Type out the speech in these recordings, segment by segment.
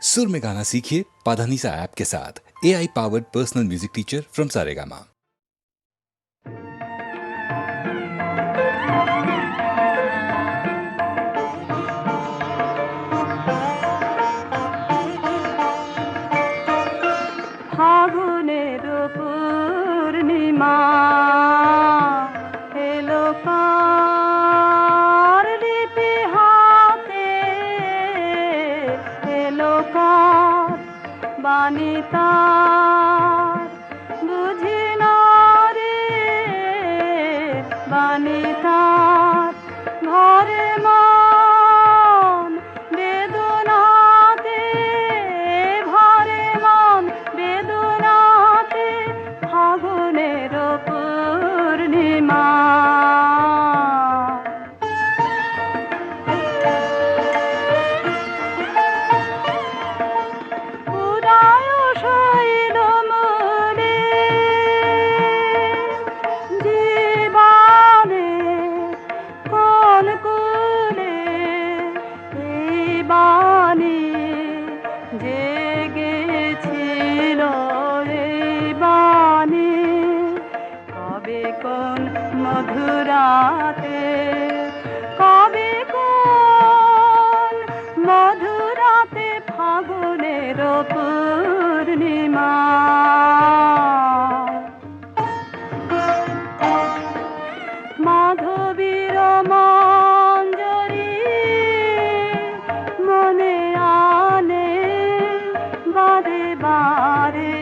सुर में गाना सीखिए पाधानीसा ऐप के साथ। AI powered personal music teacher from Saregama. ফাগুনের পূর্ণিমা এলো কার লিপি হাতে, এলো কার বাণী তার বুঝি না রে, বাণী তার ঘরে মন বেদনাতে, ভরে মন বেদনাতে ফাগুনের পূর্ণিমা। উদয় শৈল মূলে জীবনে কোন কুলে এই বাণী জেগেছিল, এই বাণী কবে কোন মধুরাতে, কবে কোন মধুরাতে ফাগুনের পূর্ণিমা। মাধবীর মঞ্জরি মনে আনে বারে বারে,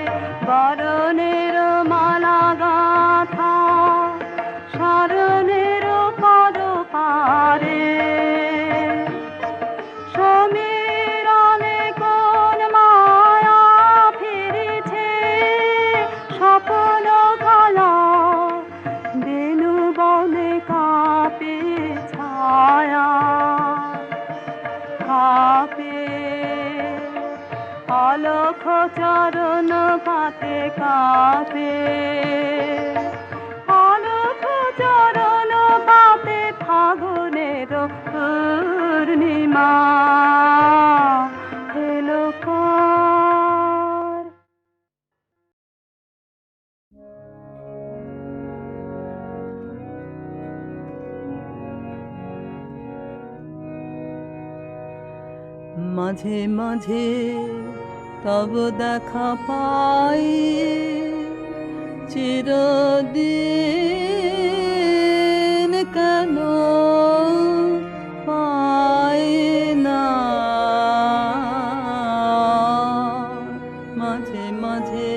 বরণের মালা গাথা শরণের পদ পারে। সমীরণে কোন মায়া ফিরেছে, স্বপ্ন কালা বেনু বনে কাঁপে ছায়া, কাঁপে অলখ চরণ পাতে, কাঁপে অলখ চরণ পাতে ফাগুনের পূর্ণিমা এলো কার। মাঝে মাঝে তব দেখা পাই, চিরদিন কেন পাই না। মাঝে মাঝে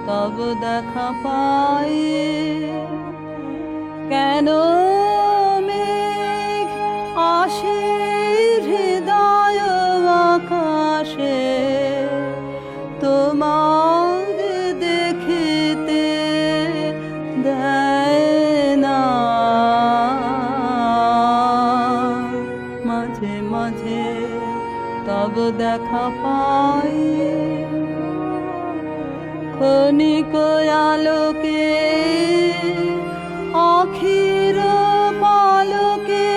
তব দেখা পাই, কেন মেঘ আসে হৃদয় আকাশে, তোমার দেখিতে দেয় না। মাঝে মাঝে তব দেখা পাই, ক্ষণিক আলোকে আখির পালকে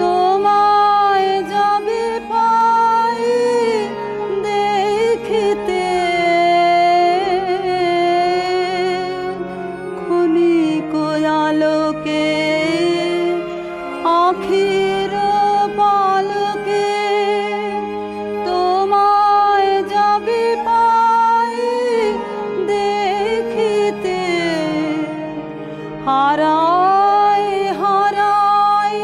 তোমায় যাবে পাই দেখিতে। ক্ষণিক আলোকে আখির পালকে তোমায় যাবে পাই দেখিতে। হারায় হারায়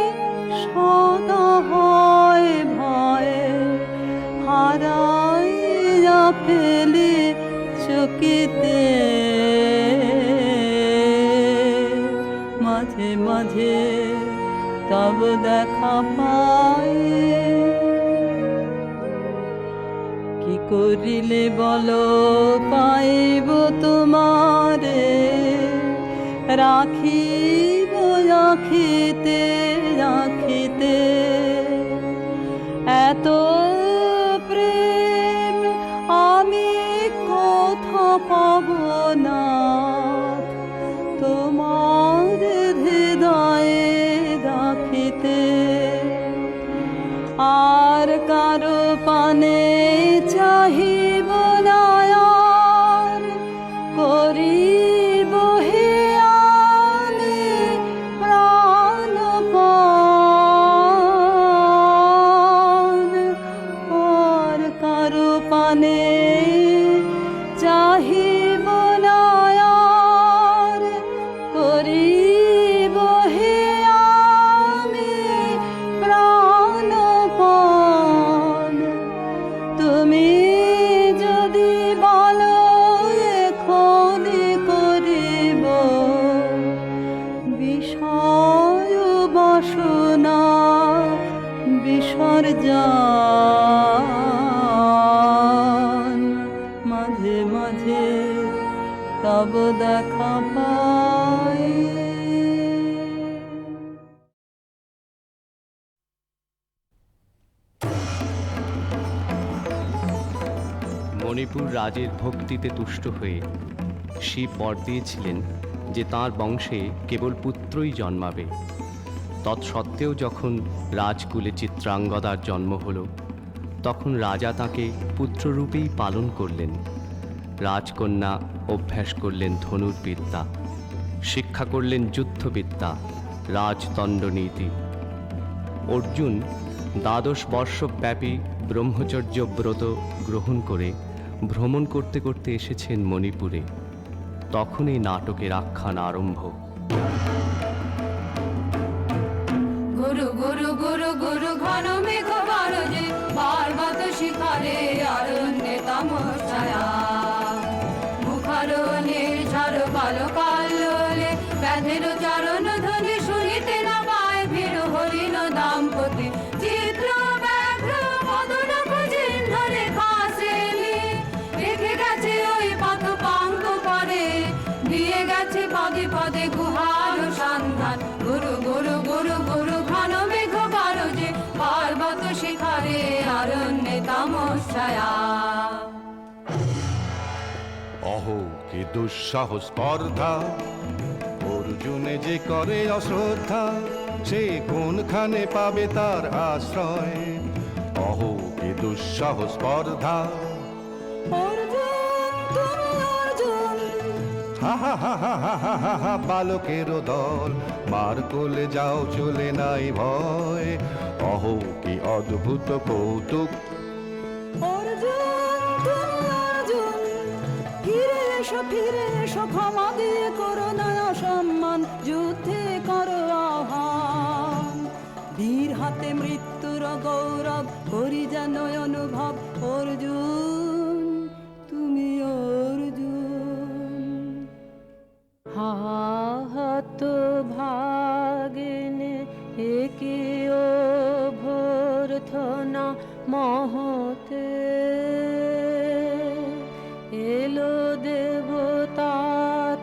সদা হয় ভয়ে, হারাইয়া ফেলি চকিতে। মাঝে মাঝে তব দেখা পাই, কি করিলে বলো পাইব তোমারে, রাখিব রাখিতে রাখিতে। এত প্রেম আমি কোথা পাব না, তোমার হৃদয়ে রাখিতে। আর কারো পানে চাহিব না আর, করিব হে আমি প্রাণপান। আর কারো পানে চাহিব না আর, করিব হে আমি প্রাণপান। তুমি যদি বলো এখনই করিব বিষয় বাসনা বিসর্জন, মাঝে মাঝে তব দেখা পাই। মণিপুর রাজের ভক্তিতে তুষ্ট হয়ে শিব বর দিয়েছিলেন যে তাঁর বংশে কেবল পুত্রই জন্মাবে। তৎসত্ত্বেও যখন রাজকুলে চিত্রাঙ্গদার জন্ম হল, তখন রাজা তাকে পুত্ররূপেই পালন করলেন। রাজকন্যা অভ্যাস করলেন ধনুর্বিদ্যা, শিক্ষা করলেন যুদ্ধবিদ্যা, রাজদণ্ডনীতি। অর্জুন 12 বর্ষব্যাপী ব্রহ্মচর্য ব্রত গ্রহণ করে ভ্রমণ করতে করতে এসেছেন মণিপুরে। তখন এই নাটকের আখ্যান আরম্ভ। গুরু গুরু গুরু গুরু ঘন মেঘ গরজে, পার্বত শিখরে অরণ্যে তমসায়া। মুখারণে ঝড় কালো কালোলে, ব্যাধের চরণ ধ্বনি শুনিতে না পায়। ভীর হরিণ দাম্পতি চিত্র ব্যাঘ্র বদন চিহ্ন রেখা শ্রেণী রেখে গেছে ওই পথ পাঙ্ক করে, দিয়ে গেছে পদে পদে গুহার সন্ধান। গুরু গুরু গুরু গুরু ঘন মেঘ গরজে, পার্বত শিখরে অরণ্যে তমসায়া। অহো কি দুঃসাহস স্পর্ধা, অর্জুনে যে করে অশ্রদ্ধা, সে কোনখানে পাবে তার আশ্রয়। অহো কি দুঃসাহস স্পর্ধা। অর্জুন তুমি অর্জুন, হা হা হা হা হা হা হা হা, বালকেরও দল মার কোলে যাও চলে নাই ভয়। অহো কি অদ্ভুত কৌতুক। অর্জুন তুমি অর্জুন, ফিরে এসো ক্ষমা দিয়ে করো না অসম্মান, যুদ্ধে করো আহ্বান। বীর হাতে মৃত্যুর গৌরব করি যেন অনুভব। অর্জুন তুমি অর্জুন। হাত ভাগিনে একিও ভর্থনা মহতে, এলো দেবতা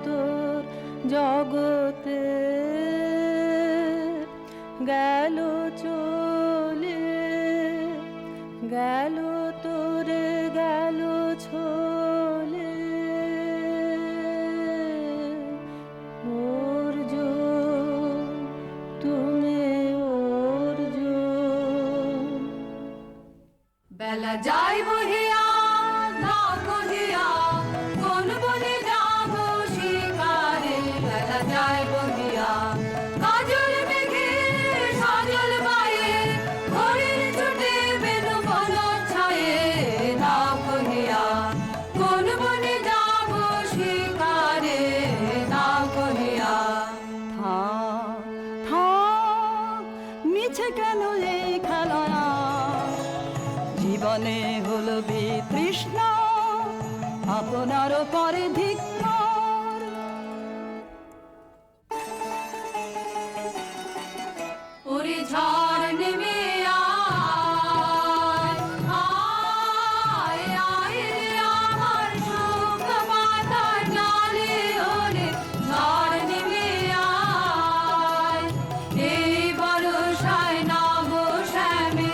তোর জগতে। গেল চলে গেল তোরে গেল ছোলে, অর্জুন তুমি অর্জুন। বেলা যাই বহিয়া না কহিয়া, কোন বনে যাব শিকারে। বেলা যাই বহিয়া কাজল মেঘে সজল বায়ে, হরিণ ছুটে বেনু বন ছায়ে। না কহিয়া কোন বনে যাব শিকারে, না কহিয়া। থাক থাক মিছে কেন এই খেলা, জীবনে হলো বিতৃষ্ণা আপনার পরে ধিক্কার। ওরে ঝড় নেমে আয়, আয় আয় রে আমার সুখ পাতার ডালে। ওরে ঝড় নেমে আয়, এই বর্ষায় নব শ্যামে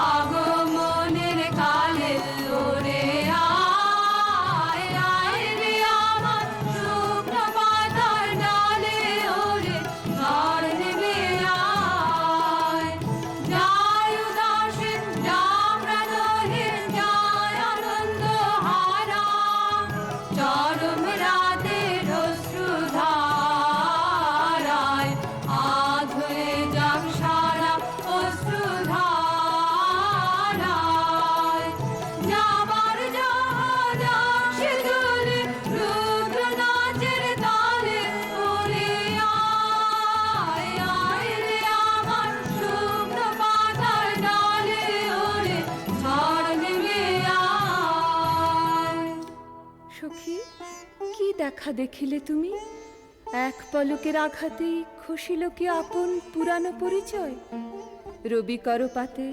আগমনের কালে। ওরে আয় আয় রে আমার দেখা দেখিলে তুমি? এক পলকের আঘাতেই খসিল কি আপন পুরানো পরিচয়? রবি করপাতে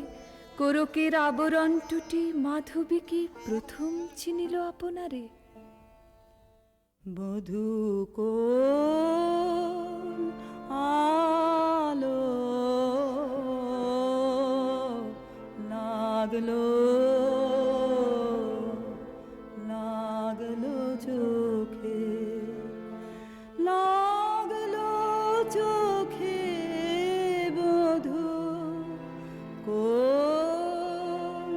কোরকের আবরণ টুটি মাধবী কি প্রথম চিনিল আপনারে? বধূ কোন আলো লাগলো লাগলো চোখে, লাগলো চোখে বধূ কোন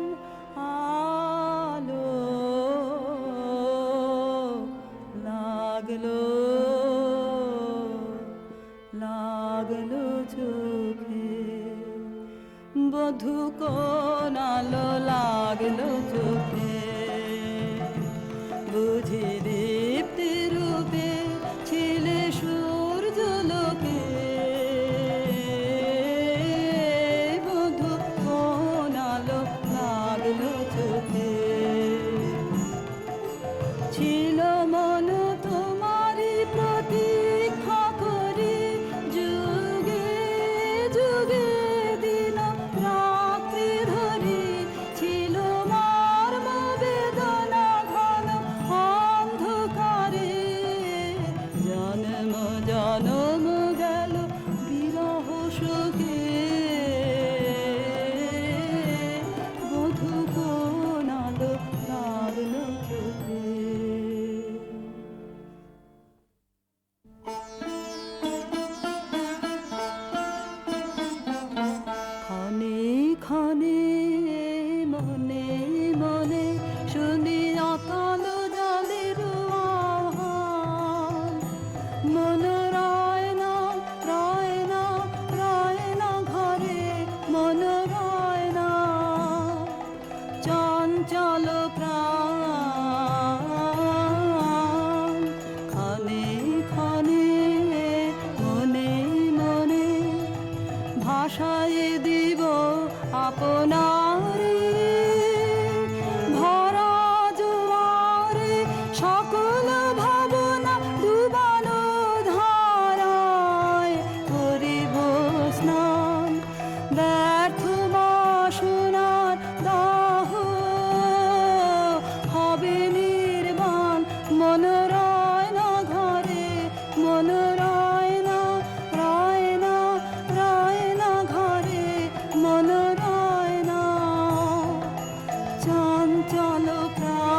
আলো লাগলো লাগলো চোখে, বধূ কোন আলো লাগলো চোখে, বুঝি দীপ্তি রূপে ছিলে সূর্য লোকে, বধূ কোন আলো লাগলো চোখে, ছিল মন তোমারি প্রতীক্ষা করি, যুগে যুগে দিন রাত্রি ধরি, ছিল মর্ম বেদনা ঘন অন্ধকারে, জন্ম জন্ম গেল বিরহ শোকে, বধূ কোন আলো লাগলো চোখে। ক্ষণে ক্ষণে মনে মনে শুনি অতল জলের আহ্বান, মন রয় না রয় না রয় না ঘরে, মন রয় না চঞ্চল প্রাণ, ক্ষণে ক্ষণে মনে মনে ভাষায় দিব আপনারে, ভরা জোয়ারে সকল ভাবনা ডুবানো ধারায় করিব স্নান, ব্যর্থ বাসনার দাহ হবে নির্বাণ, মন রয় না ঘরে, মন রয় না রয় না রয় না ঘরে, মন রয় না চঞ্চল প্রাণ,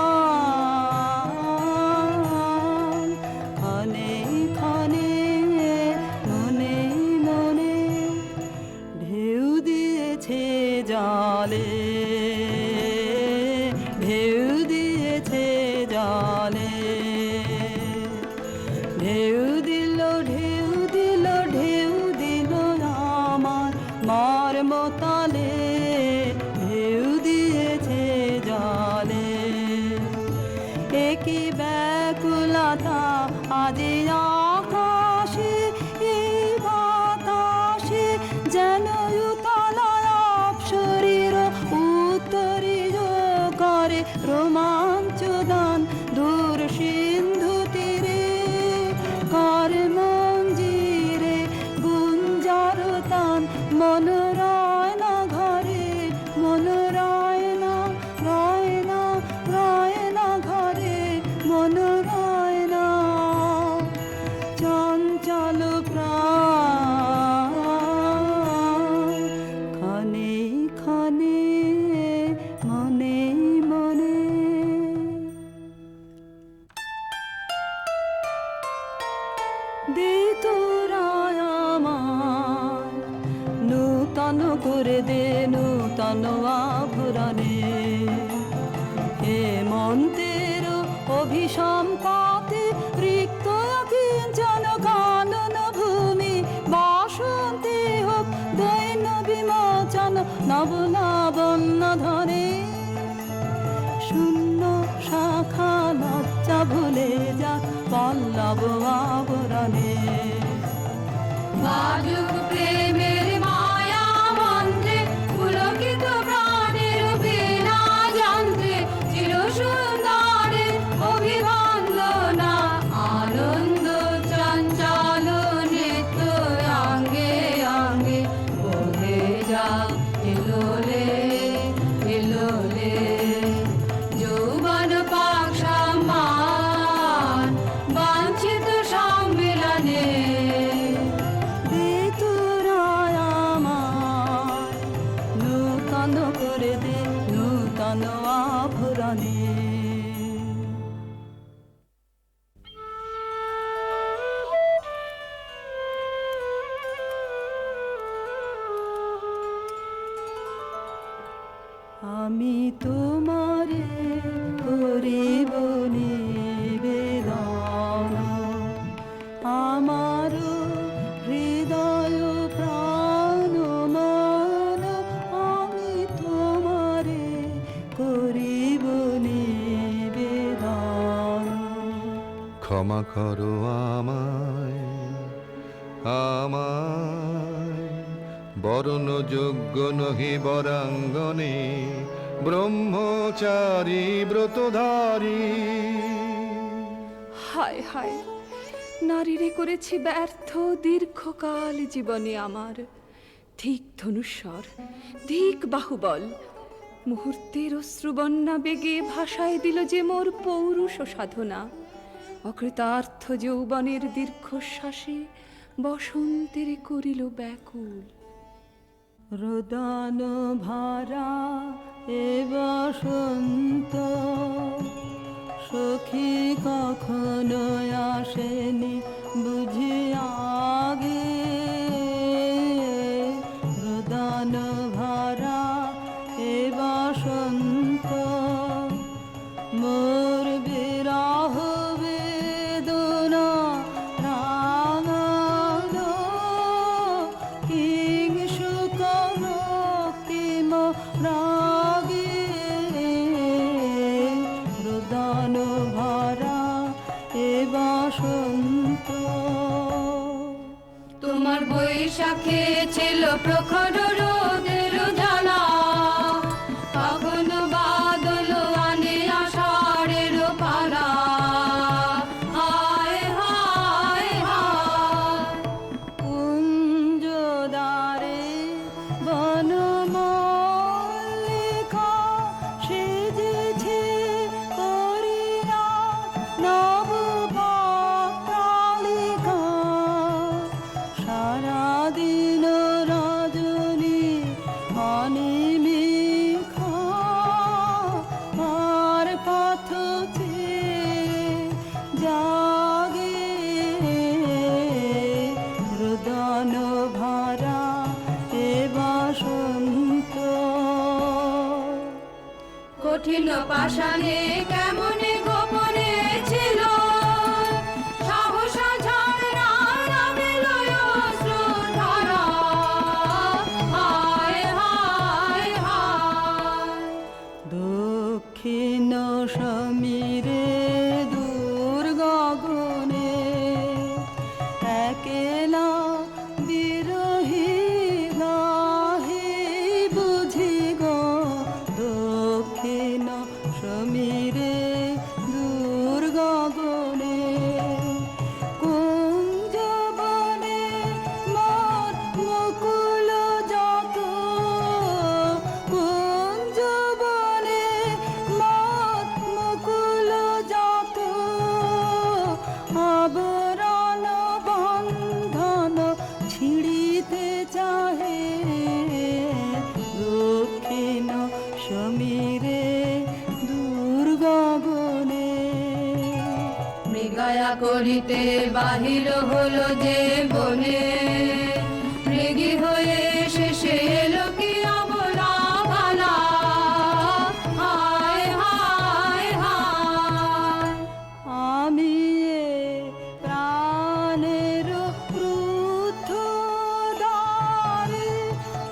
ক্ষণে ক্ষণে মনে মনে ঢেউ দিয়েছে জলে, ঢেউ দিয়েছে জলে, ঢেউ দিল ঢেউ দিল ঢেউ দিল আমার মর্মতলে, ঢেউ দিয়েছে জলে, একই ব্যাকুলতা আজি আকাশে এই বাতাসে, যেন উতলায় অপসরীর উত্তরীয় করে রোমাঞ্চ দান, দূর সিন্ধু তীরে কর মঞ্জিরে গুঞ্জার তান, মন রয় না ঘরে, মন রয় না রয় না রয় না ঘরে, মন রয় না চঞ্চল প্রাণ, ক্ষণে ক্ষণে মনে মনে। দে তোরা আমায় নূতন করে দে নূতন আভরণে, হেমন্তের অভিসম পাতে রিক্ত কিঞ্চন কানন ভূমি, বাসন্তে হোক দৈন্য বিমোচন নব লাবণ্য ধরে, শূন্য শাখা লজ্জা ভুলে যা পল্লব আবরণে, বাজুক প্রেমের মায়া মন্ত্রে পুলকিত প্রাণের বীণা যন্ত্রে, চির সুন্দরের অভিবন্দনা অভরণে। আমি তোমারে করিব নিবেদন, আমার হৃদয় প্রাণ মন, আমি তোমারে করিব নিবেদন। ক্ষমা করো আমায়, আমায়, বরণ যোগ্য নহি বরাঙ্গনে, ব্রহ্মচারী ব্রতধারী। হায় হায়, নারীরে করেছি ব্যর্থ দীর্ঘকাল জীবনে আমার। ধিক ধনুস্বর, ধিক বাহুবল, মুহূর্তের অশ্রুবন্যা বেগে ভাষায় দিল যে মোর পৌরুষ সাধনা। অকৃতার্থ যৌবনের দীর্ঘশ্বাসে বসন্তের করিল ব্যাকুল। রোদন ভরা এ বসন্ত, সখী কখনো আসেনি বুঝি আগে। রোদন ভরা এ বসন্ত, মোর বিরহ বেদনা রাঙালো। কিং সুখ রক্তিম রাগে, রোদন ভরা এ বসন্ত। তোমার বৈশাখে ছিল প্রখর রোদের জ্বালা, কখনো বাদল আনে আষাঢ়ের পালা। হায় হায় হায়, কুঞ্জদ্বারে বনমালিকা সেজেছে করিয়া নবপত্রালিকা। সারাদিন রজনী অনিমিখা, আর পথ চেয়ে জাগে। রোদন ভরা এ বসন্ত। কঠিন পাষাণে কেমনে গোপনে ছিল, সাহসা ঝরনা নামিল অশ্রুধারা। হায় হায় হায়, দক্ষিণ সমীরে দূর গগনে, একেলা বিরহী গাহে বুঝি গো। দক্ষিণ সমীরে দূর গগনে, কুঞ্জবনে মোর মুকুল যত। কুঞ্জবনে মোর মুকুল যত, আবরণ বন্ধন ছিঁড়িতে চাহে। দক্ষিণ সমীরে দূর গগনে, মৃগয়া করিতে বাহির হলো যে বনে, মৃগী হয়ে শেষে এলো কি অবলা ভালা। হায় হায় হায়, আমি এ প্রাণের ক্রুদ্ধ দ্বারে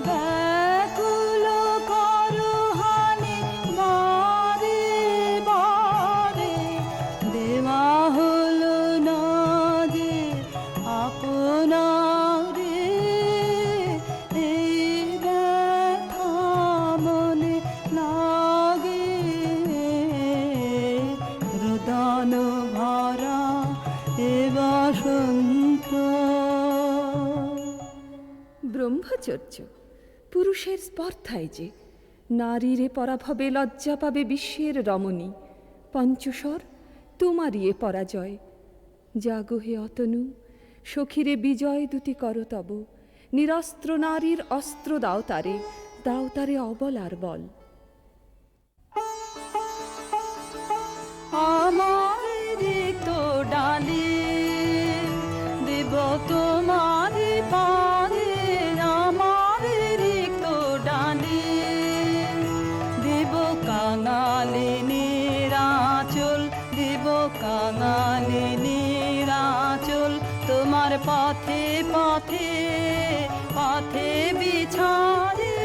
ব্যাকুল করহানি বারে বারে। দেওয়া হলো না যে আপনারে, এই ব্যথা মনে লাগে। রোদন ভরা এ বসন্ত। ব্রহ্মচর্য পুরুষের স্পর্ধায় যে, নারীরে পরাভবে লজ্জা পাবে বিশ্বের রমণী। পঞ্চস্বর তোমারই এ পরাজয়। জাগো হে অতনু, সখীরে বিজয় দুতি কর তব। নিরস্ত্র নারীর অস্ত্র দাও তারে, দাও তারে অবলার বল। কাঙালিনীর আঁচল দেব কাঙালিনীর আঁচল তোমার পথে পথে পথে বিছারে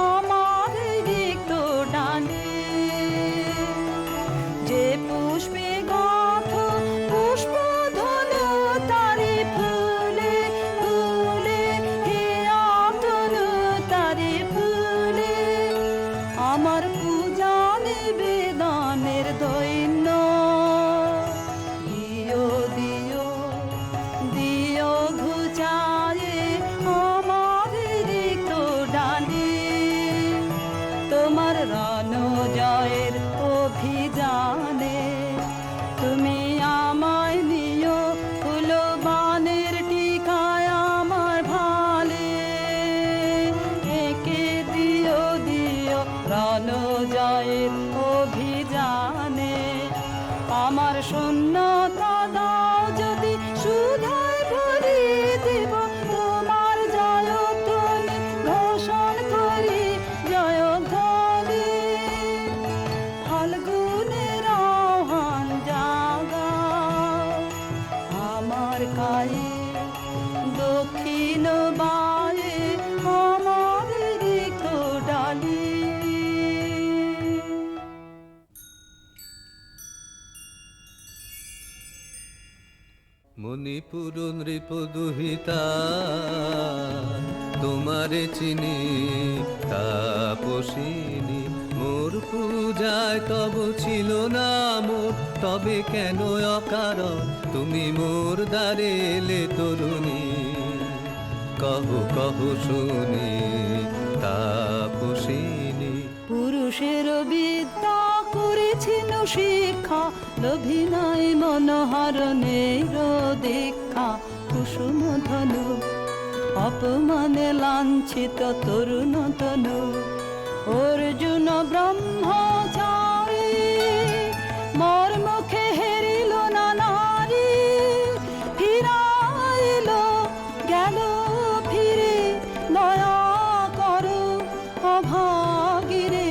আমার রিক্ত ডালে যে পুষ্পে গাথ পুষ্প ধনু তারে ফুলে ফুলে হে আতনু তারে ফুলে আমার পূজা নিবেদনের দৈন্য দিও দিও দিও ঘুচায়ে আমার রিক্ত ডালে তোমার রণ জয়ের অভিযানে তুমি আমায় নিও ফুলবানের টিকায় আমার ভালে একে দিও দিও রণ জয়ের অভিযানে আমার শূন্যতা দাও যদি শুধায় ভরে দেব তোমার জয়ধ্বনি ঘোষণ করি জয়ধ্বনি ফাল্গুনের আহ্বান জাগাও আমার কায়ে দক্ষিণ বায়ে আমার রিক্ত ডালি মণিপুর নৃপদুহিতা তোমারে চিনি তাপসিনী মোর পূজায় তব ছিল না মোর তবে কেন অকারণ তুমি মোর দ্বারে এলে তরুণী কহ কহ শুনি তাপসিনী পুরুষের বিদ্যা করেছিল শিক্ষা লোভী নাই মনোহরণের দীক্ষা কুসুম ধনু অপমানে লাঞ্ছিত তরুণ তনু অর্জুন ব্রহ্মচারী মোর মুখে হেরিল না নারী ফিরাইল গেল ফিরে দয়া করো অভাগিরে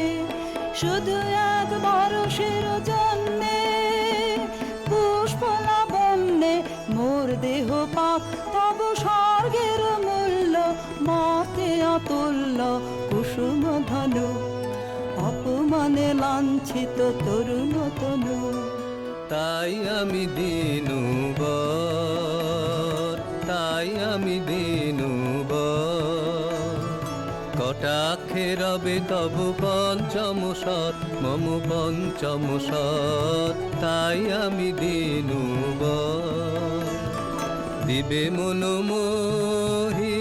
শুধু একবার সের জন্যে পুষ্প লাবণ্যে মোর দেহ পাক তব স্বর্গের মূল্য মতে অতুল্য কুসুম ধনু অপমানে লাঞ্ছিত তরুণ তনু তাই আমি দিনুবর তাই আমি দিনুবর কটাক্ষে রবে তব পঞ্চম সৎ মম পঞ্চম সৎ তাই আমি দিনুবর দিবে মনোমোহী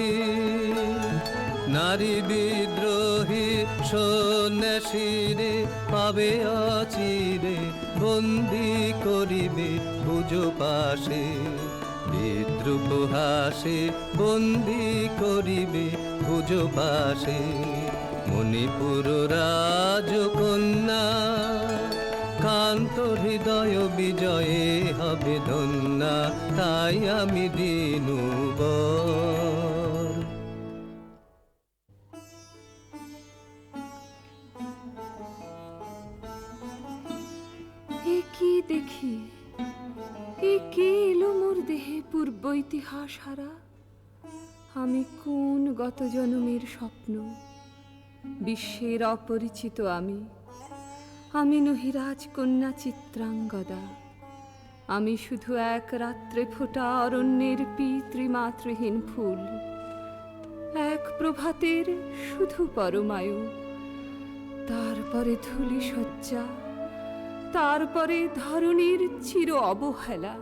নারী বিদ্রোহী সন্ন্যাসীরে পাবে অচিরে বন্দি করিবে পুজো পাশে বিদ্রুপ হাসে বন্দি করিবে পুজো পাশে মণিপুর রাজকন্যা কান্ত হৃদয় বিজয়ে হবে ধন্যা তাই আমি দিনুবর এ কি দেখি এ কে এলো মোর দেহে পূর্ব ইতিহাস হারা আমি কোন গত জন্মের স্বপ্ন বিশ্বের অপরিচিত আমি নহিরাজ কন্যা চিত্রাঙ্গদা আমি শুধু এক রাত্রে ফোটা অরণ্যের পিতৃমাতৃহীন ফুল এক প্রভাতের শুধু পরমায়ু তারপরে ধূলি শয্যা তারপরে ধরণীর চির অবহেলা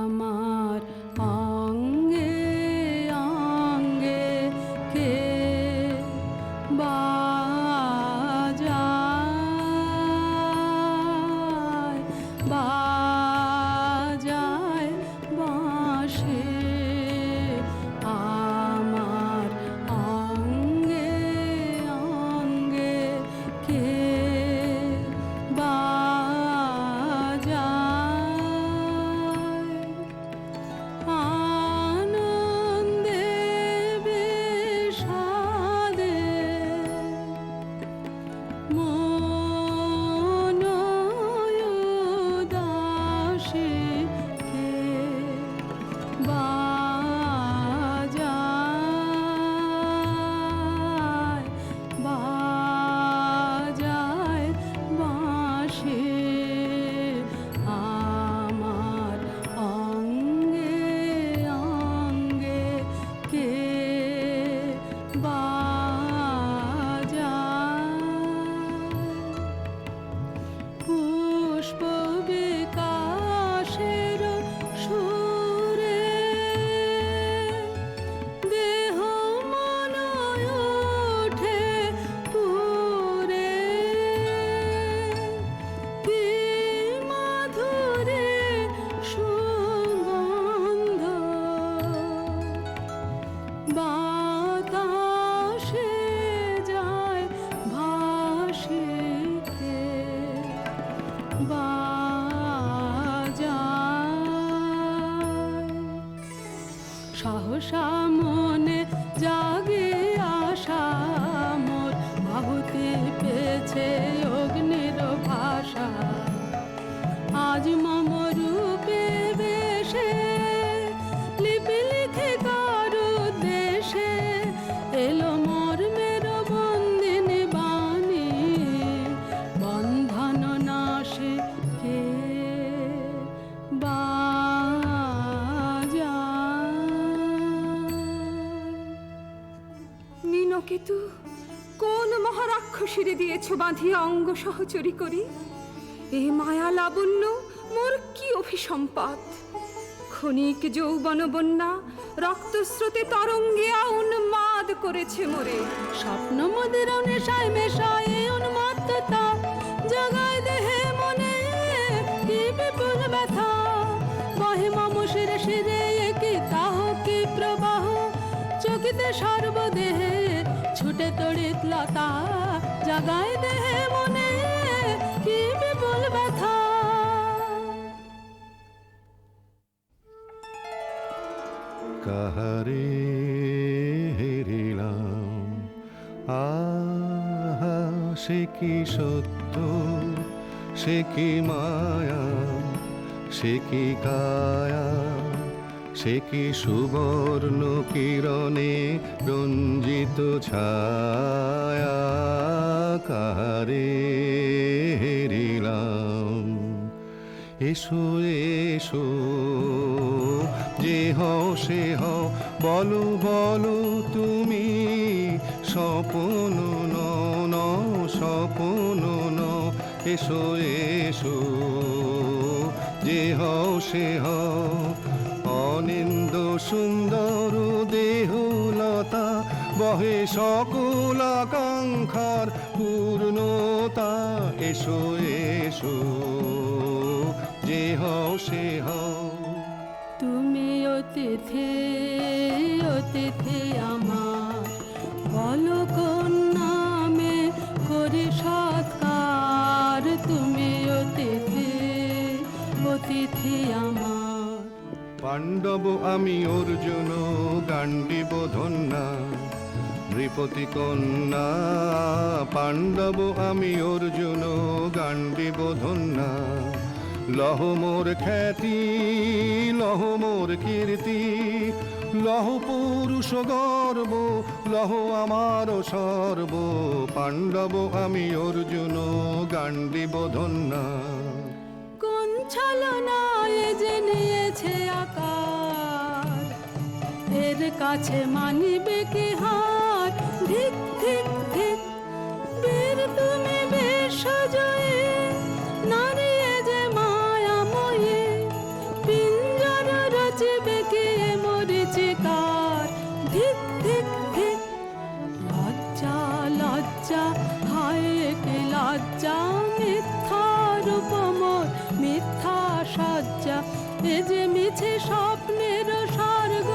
আমার অঙ্গে অঙ্গে কে বাজায় বাজায় বাঁশি আমার অঙ্গে অঙ্গে কে বাজায় বাজায় সহসা মনে জাগে আশা মোর আহুতি পেয়েছে অগ্নির ভাষা আজ মম রূপে বেশে লিপি লিখে কারু দেশে এলো মোর মের বন্দিনী বাণী বন্ধন নাশে কে মিনকেতু কোন মহারাক্ষসীরে দিয়েছ বাঁধিয়া অঙ্গ সহচরী করি এ মায়া লাবণ্য মোর কি অভিসম্পাত ক্ষণিক যৌবন বন্যা রক্তস্রোতে তরঙ্গিয়া উন্মাদ করেছে মোরে স্বপ্ন মদের নেশায় মেশায় উন্মত্ততা জাগায় দেহে মনে কি বিপুল ব্যথা বহে মম শিরে শিরে কি তাহ কি প্রবাহ চকিতে সর্বদেহে ছুটে তড়িৎ লতা জাগায় দেহে মনে কি বিপুল ব্যথা কাহারে হেরিলাম আহা সে কি সত্য সে কি মায়া সে কি কায়া সে কি সুবর্ণ কিরণে রঞ্জিত ছায়া কাহারে হেরিলাম এসো এসো যে হও সে হও বলো বলো তুমি স্বপন ন স্বপন ন এসো এসো যে হও সে হও অনিন্দ সুন্দর দেহলতা বহে সকল আকাঙ্ক্ষার পূর্ণতা এসো এসো যে হও সে হও তুমি অতিথি অতিথি আমার বলো কোন নামে করি সৎকার তুমি অতিথি অতিথি আমার পাণ্ডব আমি অর্জুন গান্ডীব ধন্যা নৃপতি কন্যা পাণ্ডব আমি অর্জুন গান্ডীব ধন্যা লহ মোর খ্যাতি লহ মোর কীর্তি লহ পুরুষ গর্ব লহ আমার সর্ব পাণ্ডব আমি অর্জুন গান্ডীব ধন্যা কোন ছলনায় যে নিয়েছে আকার এর কাছে মানিবে কি হার ধিক ধিক ধিক বীর তুমি বিশ্বজয়ী নারী যে মায়াময়ী পিঞ্জর রচিবে কি মরিচিকার ধিক ধিক ধিক লজ্জা লজ্জা হায় কি লজ্জা মিথ্যার উপমর মিথ্যা সজ্জা এ যে মিছে স্বপ্নের স্বর্গ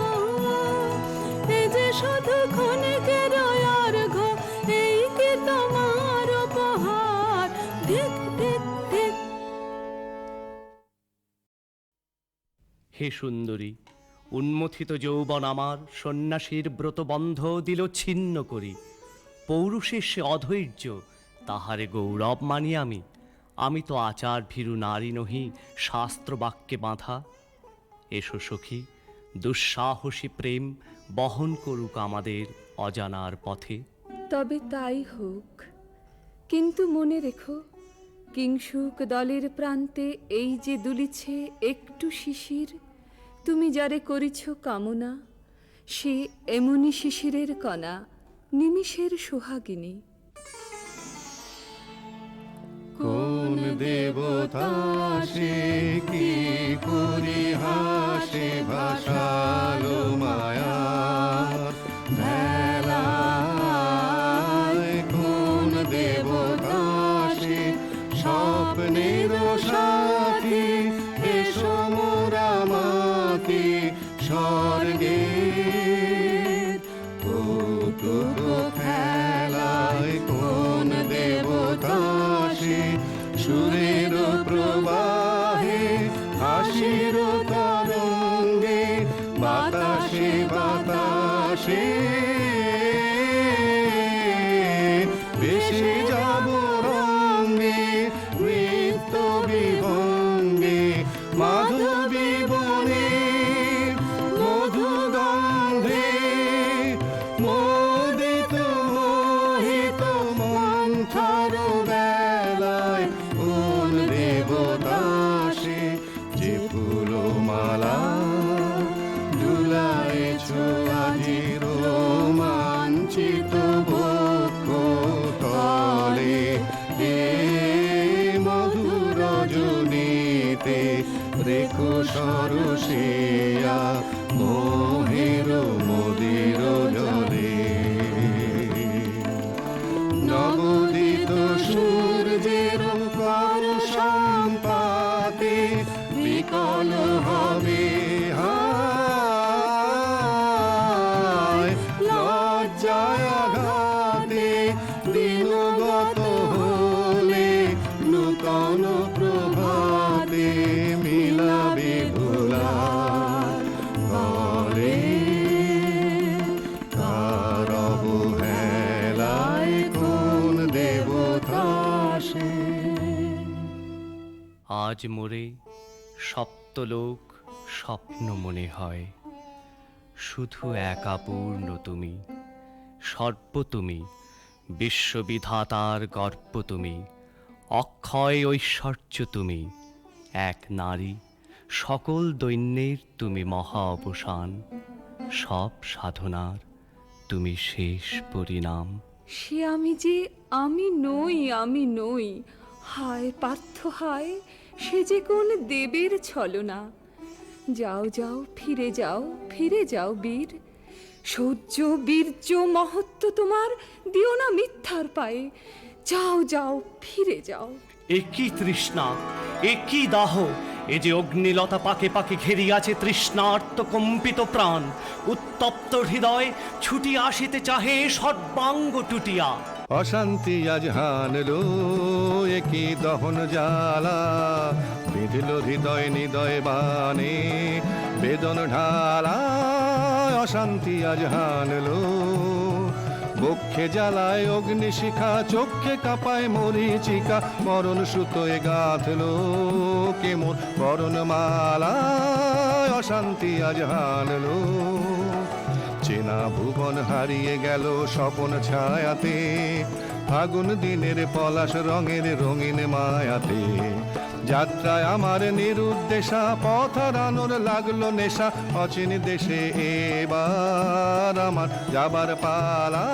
এ যে শুধু ক্ষণিকের অর্ঘ এই কি তোমার উপহার ধিক ধিক ধিক হে সুন্দরী উন্মথিত যৌবন আমার সন্ন্যাসীর ব্রতবন্ধ দিল ছিন্ন করি পৌরুষের সে অধৈর্য তাহারে গৌরব মানি আমি তো আচার ভীরু নারী নহি শাস্ত্র বাক্যে বাঁধা এসো সখী দুঃসাহসী প্রেম বহন করুক আমাদের অজানার পথে তবে তাই হোক কিন্তু মনে রেখো কিংসুক দলের প্রান্তে এই যে দুলিছে একটু শিশির তুমি যারে করিছ কামনা সে এমনি শিশিরের কণা নিমিষের সোহাগিনী কোন দেবতা সে কি পরিহাসে ভাসালো মায়ার ভেলায় কোন দেবতা সে স্বপ্নের সাথী এসো মোরা মাতি স্বর্গে কৌতুক খেলায় কোন দেবতা সে সুরের বাসে ভেসে যাব রঙে নৃত্য বিভঙ্গে মাধবী বনে মধুগন্ধে মোদিত মোহিত মন্থর বেলায় কোন দেবতা সে যে ফুলমালা দুলাইছ আজি রোমাঞ্চিত বক্ষ তলে হে মধুর রজনীতে রেখো সরসিয়া মোহের মোদির জলে নবদিত সূর্যের কর সম্পাতে বিকল হবে হায় লজ্জায় আঘাতে দিনগত হলে নূতন প্রভাতে মিলাবে ধুলার গলে কার অবহেলায় কোন দেবতা সে আজ মোরে সপ্তলোক স্বপ্ন মনে হয়, শুধু একা পূর্ণ তুমি, সর্ব তুমি, বিশ্ববিধাতার গর্ব তুমি, অক্ষয় ঐশ্বর্য তুমি, এক নারী, সকল দৈন্যের তুমি মহা অবসান, সব সাধনার তুমি শেষ পরিণাম। সে আমি নই, হায় পার্থ হায়, সে যে কোন দেবের ছলনা। যাও যাও ফিরে যাও বীর, শৌর্য বীর্য মহত্ব তোমার দিও না মিথ্যার পায়ে। যাও যাও ফিরে যাও। একই তৃষ্ণা, একই দাহ, এ যে অগ্নিলতা পাকে পাকে ঘেরিয়াছে তৃষ্ণার্ত কম্পিত প্রাণ, উত্তপ্ত হৃদয় ছুটি আসিতে চাহে সর্বাঙ্গ টুটিয়া। অশান্তি আজ হানলো একই দহন জ্বালা বিঁধল হৃদয় নিদয় বানে বেদন ঢালা। অশান্তি আজ হানলো বক্ষে জ্বালায় অগ্নিশিখা চোখে কাঁপায় মরিচিকা মরণ সুতোয় গাঁথলো কেমন বরণ মালা। অশান্তি আজ হানলো চেনা ভুবন হারিয়ে গেল স্বপন ছায়াতে ফাগুন দিনের পলাশ রঙের রঙিন মায়াতে। যাত্রায় আমার নিরুদ্দেশা পথ হারানোর লাগলো নেশা অচিন দেশে এবার আমার যাবার পালা।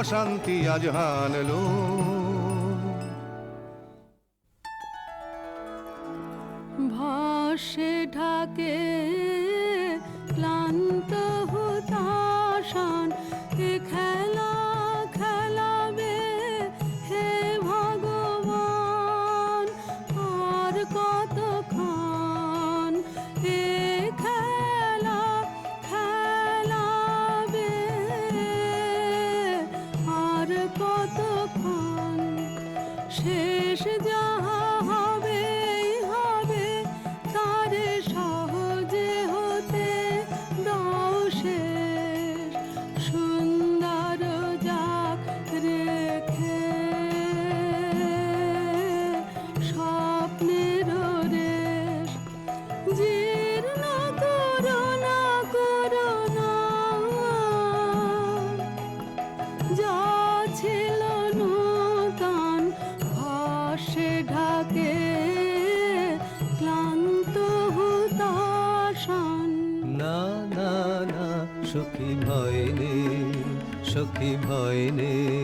অশান্তি আজ হানলো ভাসে ঢাকে ক্লান্ত হুতাশান এ খেলা খেলাবে হে ভগবান আর কতক্ষণ এ খেলা খেলাবে আর কতক্ষণ শেষ যাহা হবে হবে তারে সহজে হতে দাও শেষ সুন্দর যাক রেখে স্বপ্নের রেশ জীর্ণ করোনা করোনা যা ছিল নূতন ভাসে ঢাকে ক্লান্ত হুতাশান। না না না সখী ভয় নেই, সখী ভয় নেই,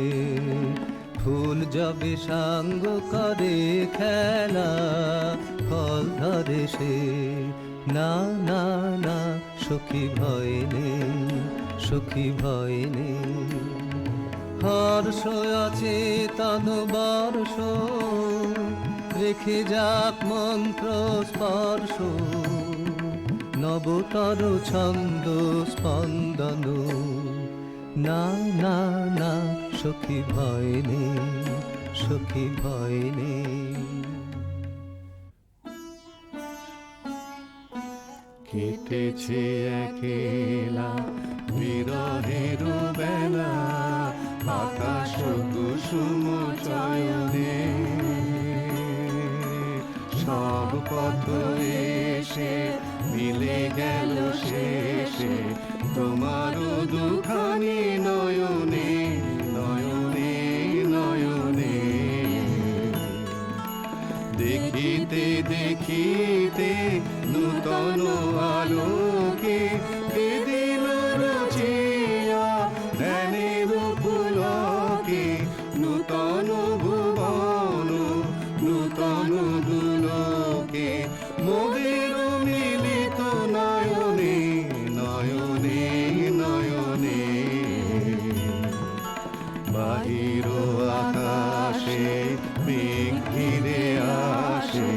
ফুল যবে সাঙ্গ করে খেলা ফল ধরে সে। না না না সখী ভয় নেই, সখী ভয় নেই, হর্ষ আছে তন বর্ষ রেখে যাক মন্ত্র স্পর্শ নবতর ছন্দ স্পন্দন। না না না সখী ভয় নেই, সখী ভয় নেই। কেটেছে একলা বিরহের বেলা আকাশ কুসুম চয়নে সব পথ এসে মিলে গেল শেষে তোমার দুখানি নয়নে নয়নে নয়নে দেখিতে দেখিতে নূতন আলোকে দিল রচিয়া ধ্যানের পুলকে নূতন ভুবন নূতন দুলোকে মোদের মিলিত নয়নে নয়নে নয়নে বাহির আকাশে মেঘ ঘিরে আসে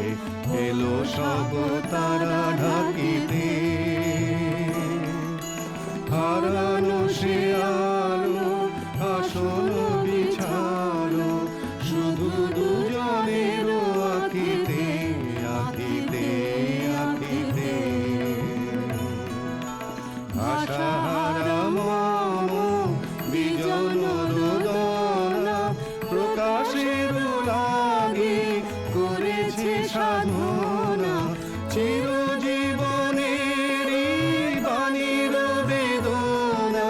এলো সব তারা ঢাকিতে হারানো সে আলো আসন বিছালো শুধু দুজনের আঁকিতে আঁকিতে আঁকিতে আশাহারা মন বিজন রোদনা প্রকাশের লাগি করেছে সাধনা চিরজীবনের বাণীর বেদনা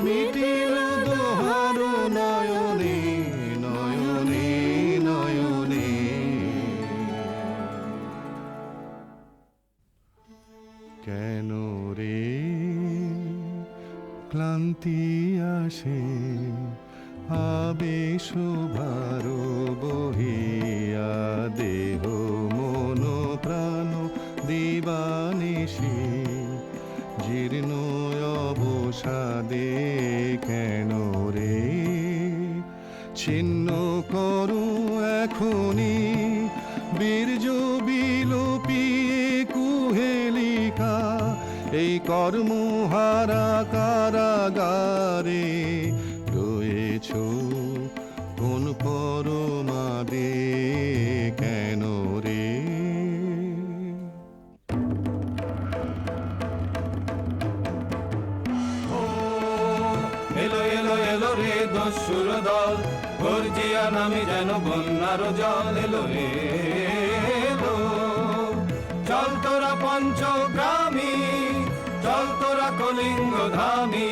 মিটিল দোহার নয়নে নয়নে নয়নে কেন রে ক্লান্তি আসে আবেশ ভার বহিয়া দেহ মন প্রাণ দিবানিশি জীর্ণ অবসাদে কেন রে ছিন্ন করো এখনি বীর্য বিলোপিয়ে কুহেলিকা এই কর্মহারা কারাগারে রয়েছ কোন পরমাদে কেন রে এলো এলো এলো রে দস্যুর দল গর্জিয়া নামে যেন বন্যার জল এলো রে এলো চল তোরা পঞ্চগ্রামী চল তোরা কলিঙ্গ ধামী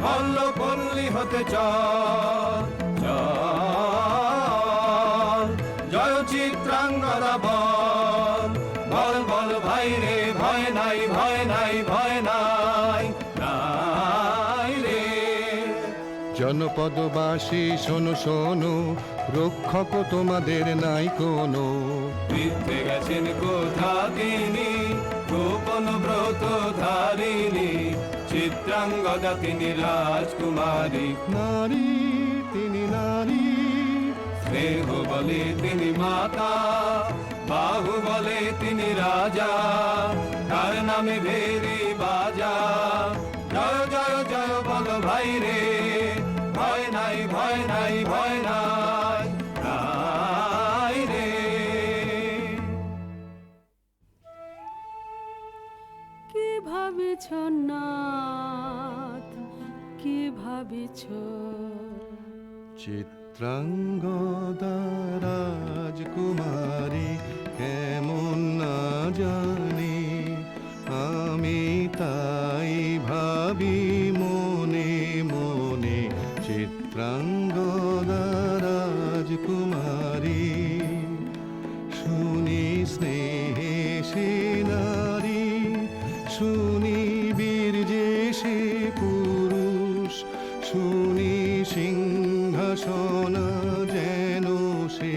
মল্ল পল্লী হতে চল চল জয় চিত্রাঙ্গদা বল বল বল ভাই রে ভয় নাই ভয় নাই ভয় নাই নাই রে জনপদবাসী শোনো শোনো রক্ষক তোমাদের নাই কোনো বৃদ্ধে গেছেন কোথা তিনি গোপন ব্রত ধারিণী চিত্রাঙ্গদা তিনি রাজকুমারী নারী তিনি নারী স্নেহ বলে তিনি মাতা বাহু বলে তিনি রাজা তার নামে ভেরি বাজা জয় জয় জয় বল ভাই রে ভয় নাই ভয় নাই ভয় নাই নাই রে কি ভাবেছ নাথ কি ভাবেছ চিত্রাঙ্গদা রাজকুমারী কেমন না জানি আমি তাই ভাবি মনে মনে চিত্রাঙ্গদা রাজকুমারী শুনি স্নেহে সে নারী শুনি বীর্যে সে পুরুষ শুনি সিংহাসন যেন সে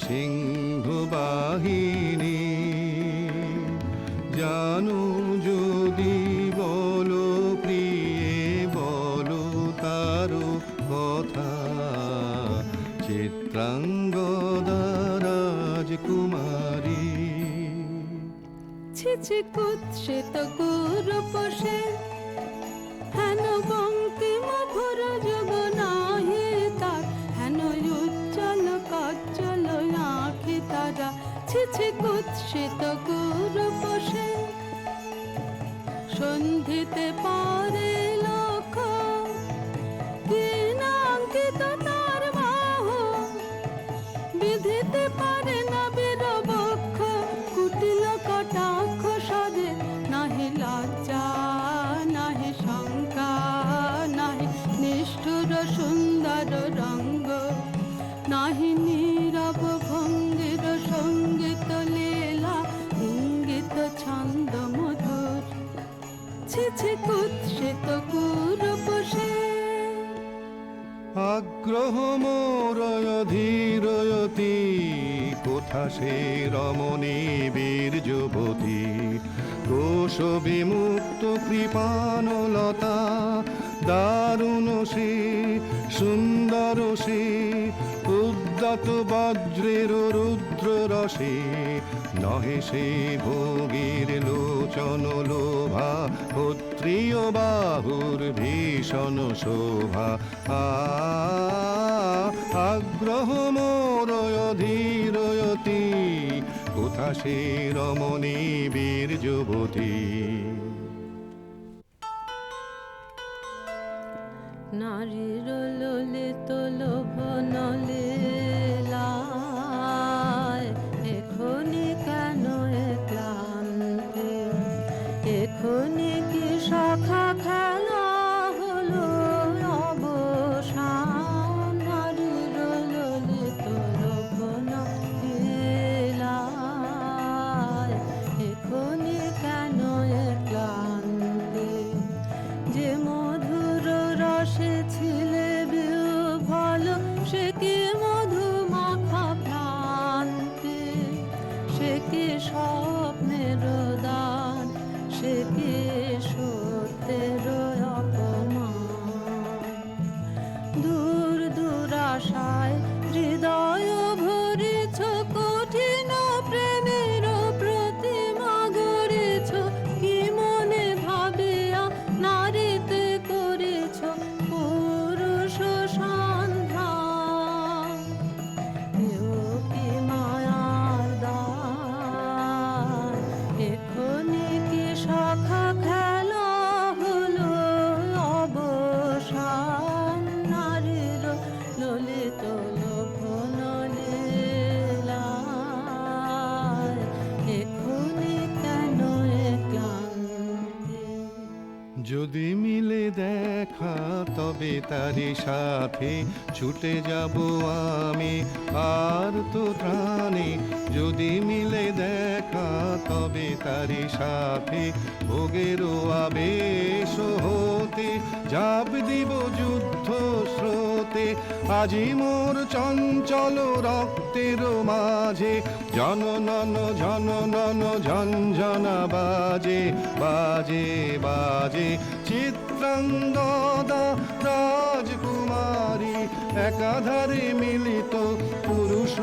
সিংহ বাহিনী জানো যদি বলো প্রিয়ে বলো তারো কথা চিত্রাঙ্গদা রাজকুমারী ছিছি কুৎসিত গুরুপসে হেন বঙ্কিম ভুর যোগ নাহি তার হেন উজ্জ্বল কাজ্জ্বল আঁখি তারা ছিছি কুৎসিত গুরুপসে সন্ধিতে পারে নিতে পারে না বীরবক্ষ কুটিল কটাক্ষ সদে, নাহি লজ্জা নাহি শঙ্কা নাহি নিষ্ঠুর সুন্দর রঙ্গ, নাহি নীরব ভঙ্গির সঙ্গীত লীলা ইঙ্গিত ছন্দ মধুর, ছি ছি কুৎসিত কুরূপ সে। আগ্রহ মোরয় ধীরয়তি, কোথা সে রমণী বীর যুবতী, কোশ বিমুক্ত কৃপানলতা, দারুণ সে সুন্দর সে, উদ্যত বজ্রের রুদ্র রসে, নহে সে ভোগীর লোচন লোভা, ক্ষত্রিয় বাহুর ভীষণ শোভা। আগ্রহ মোরয় ধীরয়তি, কোথা সে রমণী বীর যুবতী। নারীর ললিত লোভন লীলায় এখনি কেন এ ক্লান্তি, এখনি কি সখা খেলা হলো অবসান, নারীর ললিত লোভন লীলায় এখনি কেন এ ক্লান্তি, যে মধুর রসে ছিলে বিহ্বল সে কি মধু মাখা ভ্রান্তি, সে কি স্বপ্নের দান, সে কি সত্যের অপমান, দূর দুরাশায় হৃদয় ভরিছ, কঠিন প্রেমের প্রতিমা গড়েছ, কি মনে ভাবিয়া নারীতে করেছ পুরুষ সন্ধান, এও কি মায়ার দান, এখনি কি সখা খেলা হলো অবসান, নারীর ললিত লোভন লীলায় এখনি কেন এ ক্লান্তি। যদি মিলে দেখা তবে তারি সাথে ছুটে যাব আমি আর তো ত্রাণে, যদি মিলে দেখা তবে তারি সাথে ভোগেরও আবেশ হতে, যাব দিব যুদ্ধ স্রোতে, আজি মোর চঞ্চল রক্তের মাঝে, জননন জননন ঝঞ্ঝনা বাজে বাজে বাজে, চিত্রাঙ্গদা রাজকুমারী, একাধারে মিলিত পুরুষ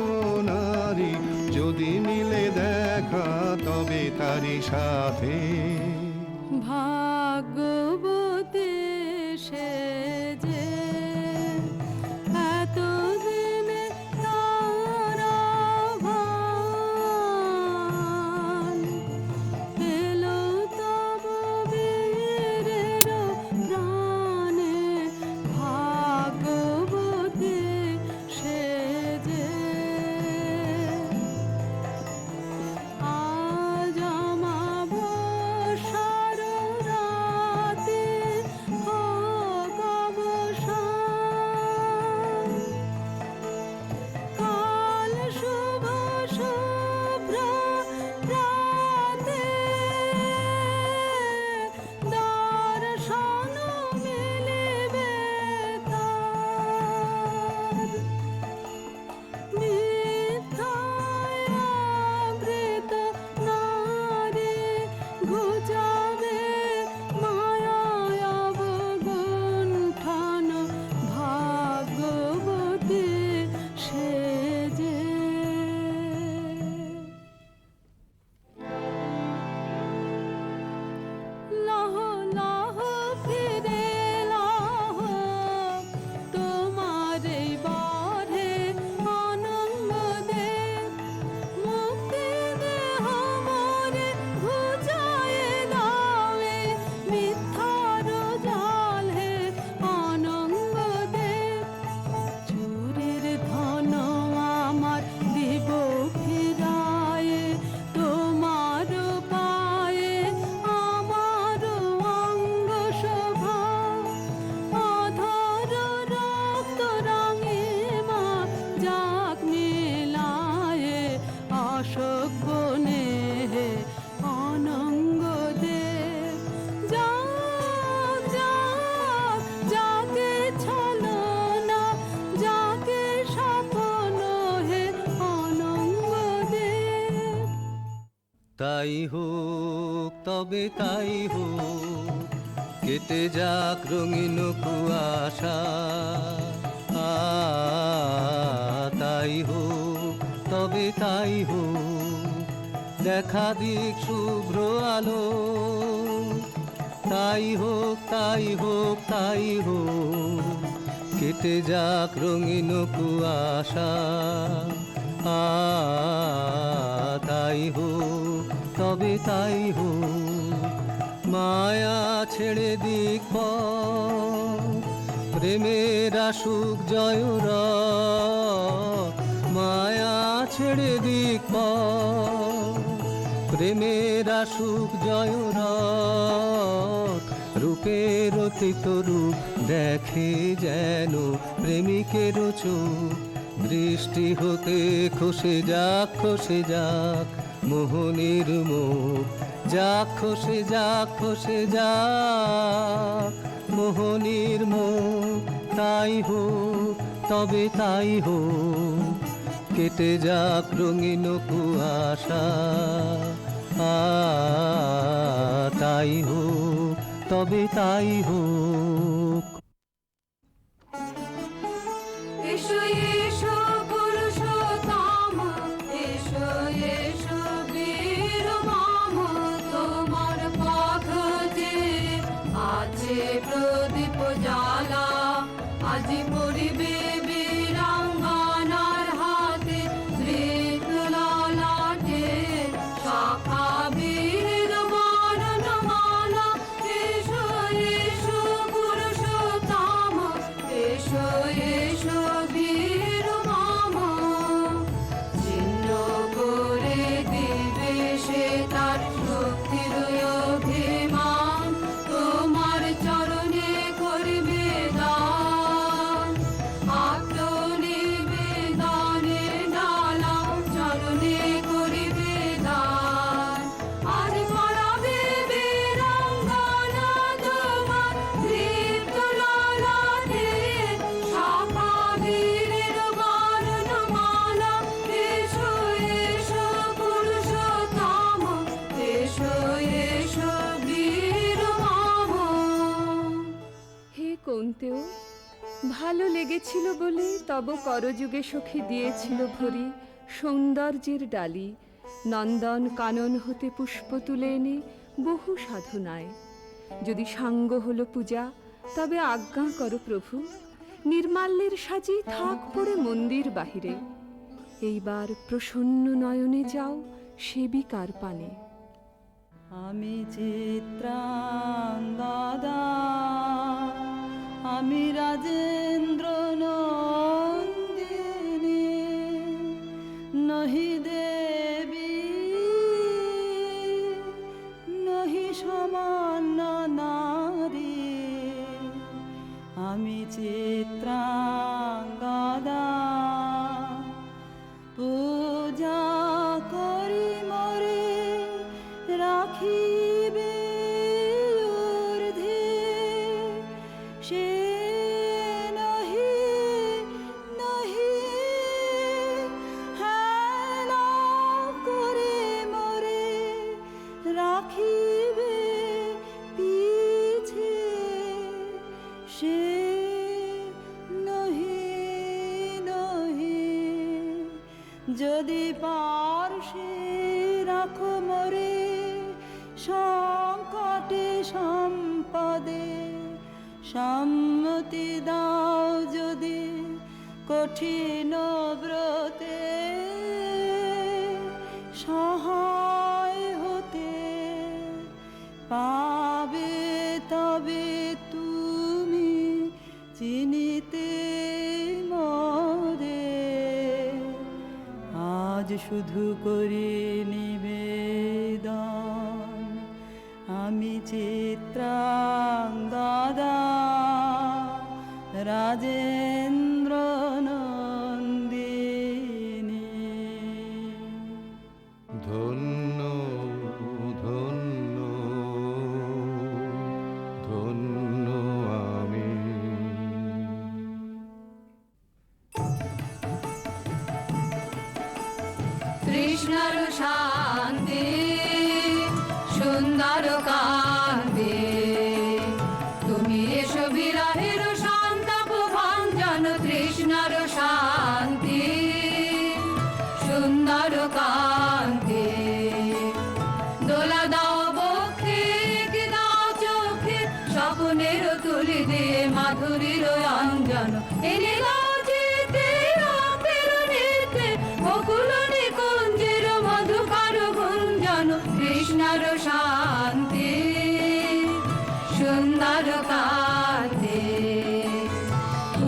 নারী, যদি মিলে দেখা তবে তারি সাথে। ভাগ্যবতী সে যে এতদিনে তার আহ্বান, এলো তব বীরের প্রাণে, ভাগ্যবতী সে যে আজ আমাবস্যার রাত তাই হোক তবে তাই হোক, কেটে যাক রঙিন কুয়াশা। তাই হোক তবে তাই হোক, দেখা দিক শুভ্র আলো। তাই হোক তাই হোক তাই হোক, কেটে যাক রঙিন কুয়াশা। তাই হোক তবে তাই হোক, মায়া ছেড়ে দিক পথ, প্রেমের আসুক জয়রথ। মায়া ছেড়ে দিক পথ, প্রেমের আসুক জয়রথ। রূপের অতীত রূপ দেখে যেন প্রেমিকের চোখ, দৃষ্টি হতে খসে যাক মোহনের মুখ। যাক খসে যাক মোহনের মুখ। তাই হোক তবে তাই হোক, কেটে যাক রঙিন কুয়াশা। তাই হোক তবে তাই হোক। এসো এসো পুরুষোত্তম, এসো এসো বীর মম, তোমার পথ যে আছে প্রদীপ জ্বালা। আজি পড়িবে বীরাঙ্গনার হাতে, ধৃত ললাটে শাখা বীর বর্ণমালা। এসো এসো পুরুষোত্তম, এসো এসো বীর মম, ছিন্ন করে দিবে সে তার শক্তির অভিমান। তোমার চরণে করিবে দান, আত্মনিবেদনের ডালা চরণে করিবে দান। আজ পড়াবে বীরাঙ্গনা তোমার, দীপ্ত ললাটে শাখা বীরের বর্ণমালা। এসো এসো পুরুষোত্তম, এসো এসো বীর মম। হে কৌন্তেয়, ভালো লেগেছিল বলে তব করযুগে সখী দিয়েছিল ভরি সৌন্দর্যের ডালি। নন্দন কানন হতে পুষ্প তুলে এনে বহু সাধনায়। যদি সাঙ্গ হলো পূজা, তবে আজ্ঞা করো প্রভু, নির্মাল্যের সাজি থাক পড়ে মন্দির বাহিরে। এইবার প্রসন্ন নয়নে যাও সেবিকার পানে। আমি চিত্রাঙ্গদা, আমি রাজেন্দ্র নন্দিনী, নহি দেবী নহি সমান্য নারী। আমি চিত্রাঙ্গদা, পূজা করি মরে রাখিবে ঊর্ধ্বে। সে নহি নহি হেলা করে মরে রাখিবে পিছে। সে নহি নহি যদি পার্শ্বে রাখো মরে সংকটে সম্পদে। সম্মতি দাও যদি কঠিন ব্রতে, সহায় হতে পাবে তবে তুমি চিনিতে মোরে। আজ শুধু করি নিবেদন, আমি চিত্রাঙ্গদা, রাজেন্দ্র নন্দিনী। ধন্য ধন্য ধন্য আমি। কৃষ্ণর শান্তি সুন্দর কান্তে তুমি এসো বিরহের সন্তাপ ভঞ্জন তৃষ্ণার শান্তি সুন্দর কান্তে দোলা দাও বক্ষে কি দাও চোখে স্বপ্নের তুলি দিয়ে মাধুরীর অঞ্জন এনে দাও চিতে রাতের নিতে বকুল নিকুঞ্জের মধুকর গুঞ্জন কৃষ্ণার শান্তি সুন্দর কান্তে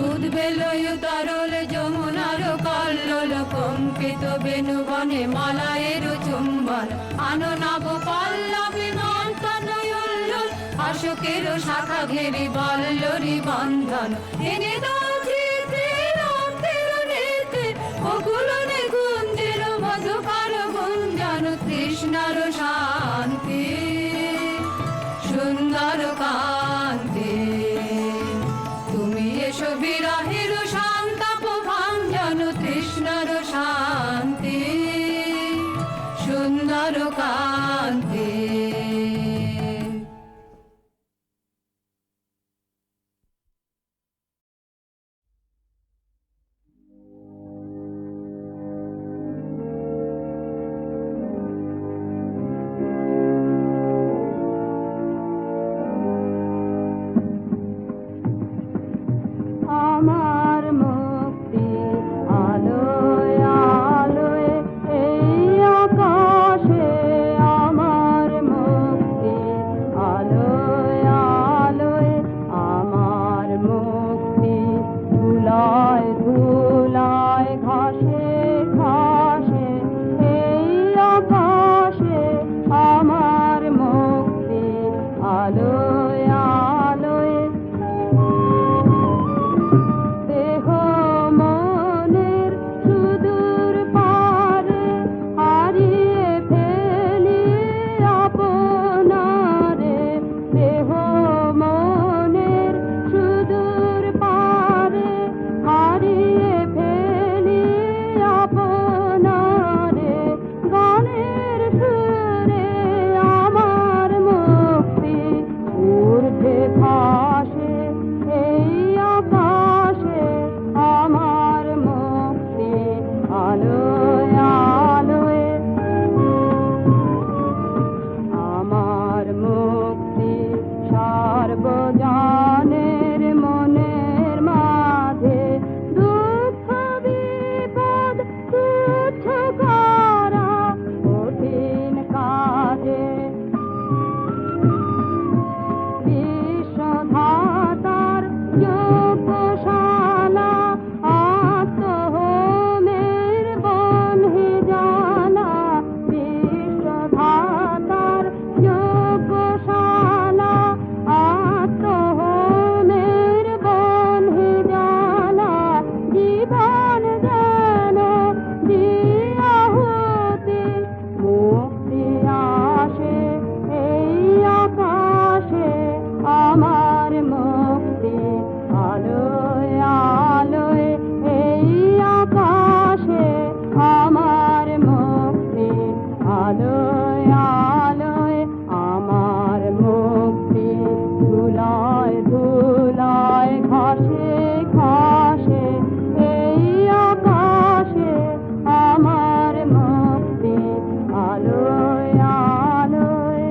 উদ্বেলয় তরল যমুনার কল্লোল কম্পিত বেণুবনে মালায়ের চুম্বন আনো নব পল্লবী মন্থন উল্লোল অশোকের শাখা ঘেরি বল্লরি বন্ধন এনে দাও চিতে রাতের নিতে বকুল নিকুঞ্জের মধুকর গুঞ্জন কৃষ্ণার শান্তি সুন্দর কান্তে তুমি এসো বিরহের সন্তাপ ভঞ্জন তৃষ্ণার শান্তি সুন্দর কান্তে আমার মুক্তি আলোয় আলোয় এই আকাশে আমার মুক্তি আলোয় আলোয় আমার মুক্তি ধুলায় ধুলায় ঘাসে ঘাসে এই আকাশে আমার মুক্তি আলোয় আলোয় দেহ মনের সুদূর পারে হারিয়ে ফেলি আপনারে দেহ মনের সুদূর পারে হারিয়ে ফেলি আপনারে গানের সুরে আমার মুক্তি ঊর্ধ্বে ভাসে এই আকাশে আমার মুক্তি আলোয় আলোয় আমার মুক্তি সর্বজনের মনের মাঝে দুঃখ বিপদ তুচ্ছ করা কঠিন কাজে বিশ্বধাতার যোগশালা আত্মহোমের বনহি জানা বিশ্বধাতার যোগশালা আত্মহোমের বনহি জানা জীবন যেন দিয়াহুতি মুক্তি আসে এই আকাশে আমার মুক্তি আলোয় আলোয় এই আকাশে আমার মুক্তি আলোয় আলোয় আমার মুক্তি ধুলায় ধুলায় ঘাসে ঘাসে এই আকাশে আমার মুক্তি আলোয় আলোয়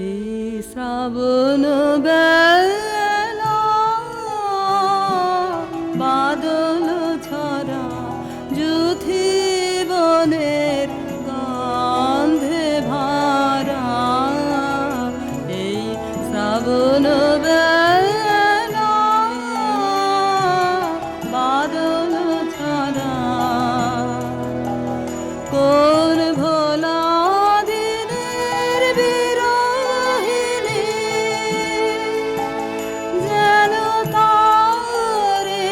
এই শ্রাবণ বেলা বাদল ছড়া যুথি বনের গন্ধে ভরা এই শ্রাবণ বেলা বাদল ছড়া কোন ভোলা দিনের বিরহিনী যেন তারে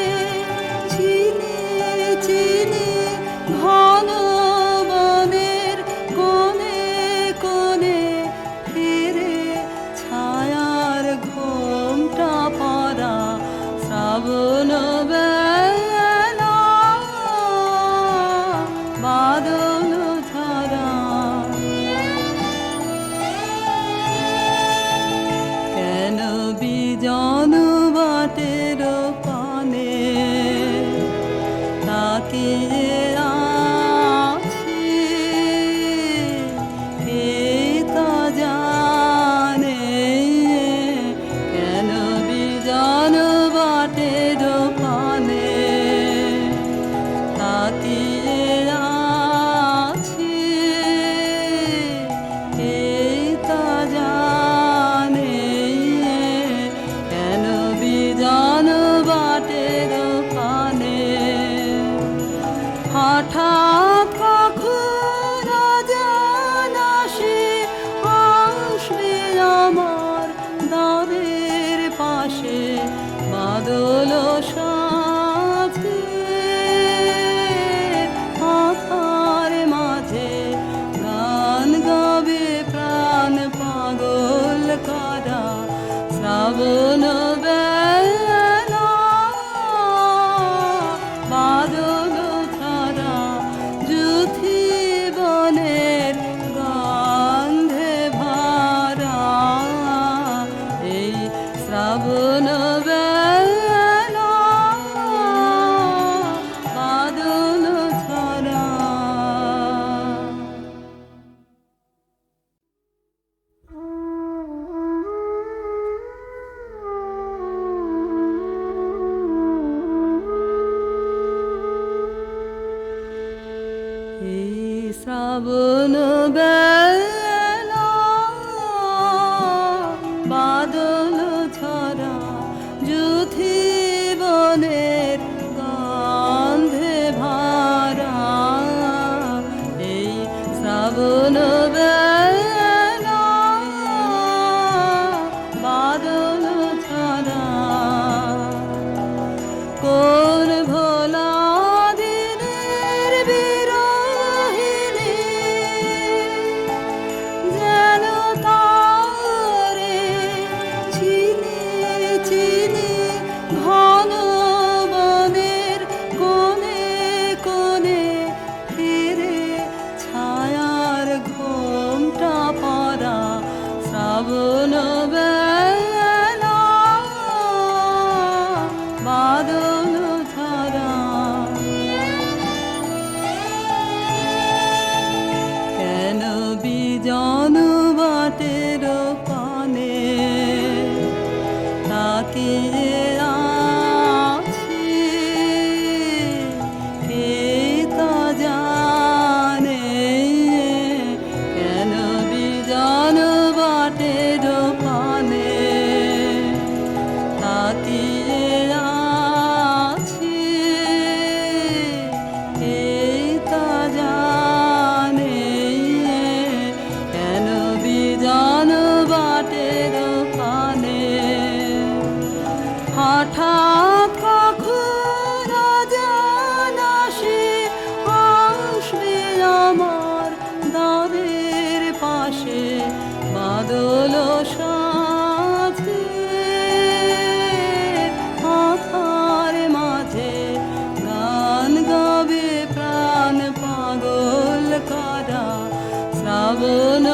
চিনি চিনি ঘন বনের কোণে কোণে বাদল ঝরা কেন বিজন বাটের পানে তাকিয়ে আছি কে তা জানে কেন বিজন বাটের পানে তাকিয়ে আছি কে তা জানে কেন বিজন বাটের পানে হঠাৎ কখন অজানা সে আসবে আমার দ্বারের পাশে বাদল সাথে মাথার মাঝে গান গাবে প্রাণ পাগল করা শ্রাবণ বেলা বাদল ছাড়া যুথি বনের গন্ধে ভরা এই শ্রাবণ বেলা বাদল ছাড়া এই শ্রাবণ বেলা বাদল ছড়া যুথি বনের গন্ধে ভরা এই শ্রাবণ বেলা বাদল ছড়া কোন ভোলা দিনের বিরহিনী যেন তারে চিনি চিনি ঘন বনের কোণে কোণে ফিরে ছায়ার ঘোমটা পরা শ্রাবণ বেলা বাদল ঝরা কেন বিজন বাটের পানে তাকিয়ে আছি কে তা জানে কেন বিজন বাটের পানে তাকিয়ে আছি কে তা জানে কেন বিজন বাটের পানে হঠাৎ কখন অজানা সে আসবে আমার দ্বারের পাশে বাদল সাথে মাথার মাঝে গান গাবে প্রাণ পাগল করা শ্রাবণ